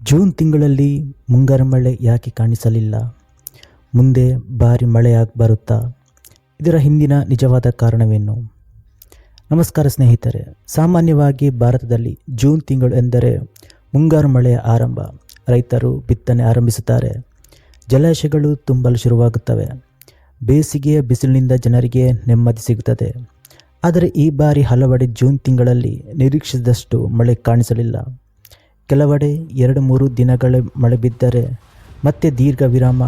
June ತಿಂಗಳಲ್ಲಿ ಮುಂಗಾರು ಮಳೆ ಯಾಕೆ ಕಾಣಿಸಲಿಲ್ಲ? ಮುಂದೆ ಭಾರಿ ಮಳೆಯಾಗಿ ಬರುತ್ತಾ? ಇದರ ಹಿಂದಿನ ನಿಜವಾದ ಕಾರಣವೇನು? ನಮಸ್ಕಾರ ಸ್ನೇಹಿತರೆ. ಸಾಮಾನ್ಯವಾಗಿ ಭಾರತದಲ್ಲಿ ಜೂನ್ ತಿಂಗಳು ಎಂದರೆ ಮುಂಗಾರು ಮಳೆಯ ಆರಂಭ. ರೈತರು ಬಿತ್ತನೆ ಆರಂಭಿಸುತ್ತಾರೆ. ಜಲಾಶಯಗಳು ತುಂಬಲು ಶುರುವಾಗುತ್ತವೆ. ಬೇಸಿಗೆಯ ಬಿಸಿಲಿನಿಂದ ಜನರಿಗೆ ನೆಮ್ಮದಿ ಸಿಗುತ್ತದೆ. ಆದರೆ ಈ ಬಾರಿ ಹಲವೆಡೆ ಜೂನ್ ತಿಂಗಳಲ್ಲಿ ನಿರೀಕ್ಷಿಸಿದಷ್ಟು ಮಳೆ ಕಾಣಿಸಲಿಲ್ಲ. ಕೆಲವೆಡೆ 2-3 ದಿನಗಳ ಮಳೆ ಬಿದ್ದರೆ ಮತ್ತೆ ದೀರ್ಘ ವಿರಾಮ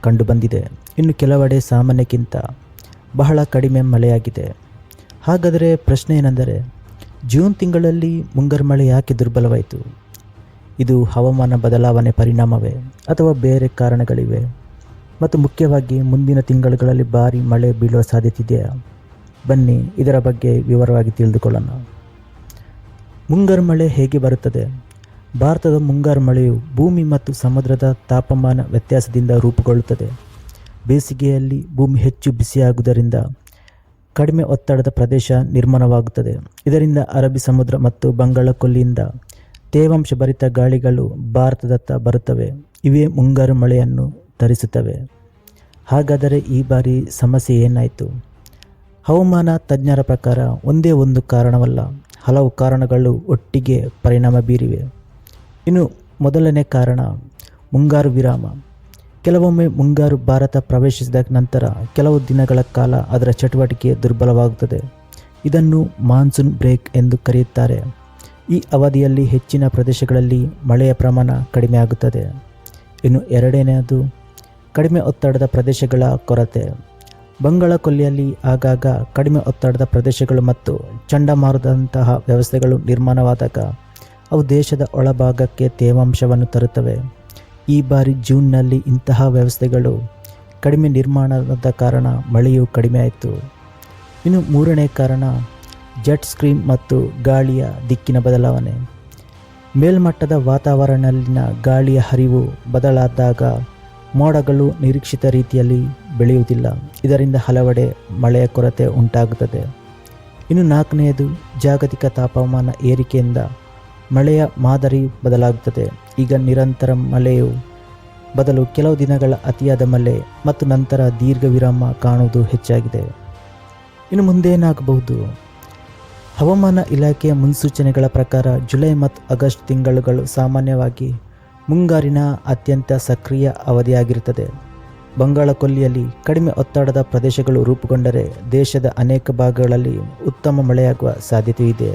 ಕಂಡುಬಂದಿದೆ. ಇನ್ನು ಕೆಲವೆಡೆ ಸಾಮಾನ್ಯಕ್ಕಿಂತ ಬಹಳ ಕಡಿಮೆ ಮಳೆಯಾಗಿದೆ. ಹಾಗಾದರೆ ಪ್ರಶ್ನೆ ಏನೆಂದರೆ, ಜೂನ್ ತಿಂಗಳಲ್ಲಿ ಮುಂಗಾರು ಮಳೆ ಯಾಕೆ ದುರ್ಬಲವಾಯಿತು? ಇದು ಹವಾಮಾನ ಬದಲಾವಣೆ ಪರಿಣಾಮವೇ ಅಥವಾ ಬೇರೆ ಕಾರಣಗಳಿವೆ? ಮತ್ತು ಮುಖ್ಯವಾಗಿ ಮುಂದಿನ ತಿಂಗಳುಗಳಲ್ಲಿ ಭಾರಿ ಮಳೆ ಬೀಳುವ ಸಾಧ್ಯತೆ ಇದೆಯಾ? ಬನ್ನಿ ಇದರ ಬಗ್ಗೆ ವಿವರವಾಗಿ ತಿಳಿದುಕೊಳ್ಳೋಣ. ಮುಂಗಾರು ಮಳೆ ಹೇಗೆ ಬರುತ್ತದೆ? ಭಾರತದ ಮುಂಗಾರು ಮಳೆಯು ಭೂಮಿ ಮತ್ತು ಸಮುದ್ರದ ತಾಪಮಾನ ವ್ಯತ್ಯಾಸದಿಂದ ರೂಪುಗೊಳ್ಳುತ್ತದೆ. ಬೇಸಿಗೆಯಲ್ಲಿ ಭೂಮಿ ಹೆಚ್ಚು ಬಿಸಿಯಾಗುವುದರಿಂದ ಕಡಿಮೆ ಒತ್ತಡದ ಪ್ರದೇಶ ನಿರ್ಮಾಣವಾಗುತ್ತದೆ. ಇದರಿಂದ ಅರಬ್ಬಿ ಸಮುದ್ರ ಮತ್ತು ಬಂಗಾಳಕೊಲ್ಲಿಯಿಂದ ತೇವಾಂಶ ಭರಿತ ಗಾಳಿಗಳು ಭಾರತದತ್ತ ಬರುತ್ತವೆ. ಇವೇ ಮುಂಗಾರು ಮಳೆಯನ್ನು ತರಿಸುತ್ತವೆ. ಹಾಗಾದರೆ ಈ ಬಾರಿ ಸಮಸ್ಯೆ ಏನಾಯಿತು? ಹವಾಮಾನ ತಜ್ಞರ ಪ್ರಕಾರ ಒಂದೇ ಒಂದು ಕಾರಣವಲ್ಲ, ಹಲವು ಕಾರಣಗಳು ಒಟ್ಟಿಗೆ ಪರಿಣಾಮ ಬೀರಿವೆ. ಇನ್ನು ಮೊದಲನೇ ಕಾರಣ ಮುಂಗಾರು ವಿರಾಮ. ಕೆಲವೊಮ್ಮೆ ಮುಂಗಾರು ಭಾರತ ಪ್ರವೇಶಿಸಿದ ನಂತರ ಕೆಲವು ದಿನಗಳ ಕಾಲ ಅದರ ಚಟುವಟಿಕೆ ದುರ್ಬಲವಾಗುತ್ತದೆ. ಇದನ್ನು ಮಾನ್ಸೂನ್ ಬ್ರೇಕ್ ಎಂದು ಕರೆಯುತ್ತಾರೆ. ಈ ಅವಧಿಯಲ್ಲಿ ಹೆಚ್ಚಿನ ಪ್ರದೇಶಗಳಲ್ಲಿ ಮಳೆಯ ಪ್ರಮಾಣ ಕಡಿಮೆ ಆಗುತ್ತದೆ. ಇನ್ನು ಎರಡನೆಯದು ಕಡಿಮೆ ಒತ್ತಡದ ಪ್ರದೇಶಗಳ ಕೊರತೆ. ಬಂಗಾಳಕೊಲ್ಲಿಯಲ್ಲಿ ಆಗಾಗ ಕಡಿಮೆ ಒತ್ತಡದ ಪ್ರದೇಶಗಳು ಮತ್ತು ಚಂಡಮಾರುತದಂತಹ ವ್ಯವಸ್ಥೆಗಳು ನಿರ್ಮಾಣವಾದಾಗ ಅವು ದೇಶದ ಒಳಭಾಗಕ್ಕೆ ತೇವಾಂಶವನ್ನು ತರುತ್ತವೆ. ಈ ಬಾರಿ ಜೂನ್ನಲ್ಲಿ ಇಂತಹ ವ್ಯವಸ್ಥೆಗಳು ಕಡಿಮೆ ನಿರ್ಮಾಣದ ಕಾರಣ ಮಳೆಯು ಕಡಿಮೆ ಆಯಿತು. ಇನ್ನು ಮೂರನೇ ಕಾರಣ ಜೆಟ್ ಸ್ಟ್ರೀಮ್ ಮತ್ತು ಗಾಳಿಯ ದಿಕ್ಕಿನ ಬದಲಾವಣೆ. ಮೇಲ್ಮಟ್ಟದ ವಾತಾವರಣದಲ್ಲಿನ ಗಾಳಿಯ ಹರಿವು ಬದಲಾದಾಗ ಮೋಡಗಳು ನಿರೀಕ್ಷಿತ ರೀತಿಯಲ್ಲಿ ಬೆಳೆಯುವುದಿಲ್ಲ. ಇದರಿಂದ ಹಲವೆಡೆ ಮಳೆಯ ಕೊರತೆ ಉಂಟಾಗುತ್ತದೆ. ಇನ್ನು ನಾಲ್ಕನೆಯದು ಜಾಗತಿಕ ತಾಪಮಾನ ಏರಿಕೆಯಿಂದ ಮಳೆಯ ಮಾದರಿ ಬದಲಾಗುತ್ತದೆ. ಈಗ ನಿರಂತರ ಮಳೆಯು ಬದಲು ಕೆಲವು ದಿನಗಳ ಅತಿಯಾದ ಮಳೆ ಮತ್ತು ನಂತರ ದೀರ್ಘ ವಿರಾಮ ಕಾಣುವುದು ಹೆಚ್ಚಾಗಿದೆ. ಇನ್ನು ಮುಂದೇನಾಗಬಹುದು? ಹವಾಮಾನ ಇಲಾಖೆಯ ಮುನ್ಸೂಚನೆಗಳ ಪ್ರಕಾರ ಜುಲೈ ಮತ್ತು ಆಗಸ್ಟ್ ತಿಂಗಳುಗಳು ಸಾಮಾನ್ಯವಾಗಿ ಮುಂಗಾರಿನ ಅತ್ಯಂತ ಸಕ್ರಿಯ ಅವಧಿಯಾಗಿರುತ್ತದೆ. ಬಂಗಾಳಕೊಲ್ಲಿಯಲ್ಲಿ ಕಡಿಮೆ ಒತ್ತಡದ ಪ್ರದೇಶಗಳು ರೂಪುಗೊಂಡರೆ ದೇಶದ ಅನೇಕ ಭಾಗಗಳಲ್ಲಿ ಉತ್ತಮ ಮಳೆಯಾಗುವ ಸಾಧ್ಯತೆಯಿದೆ.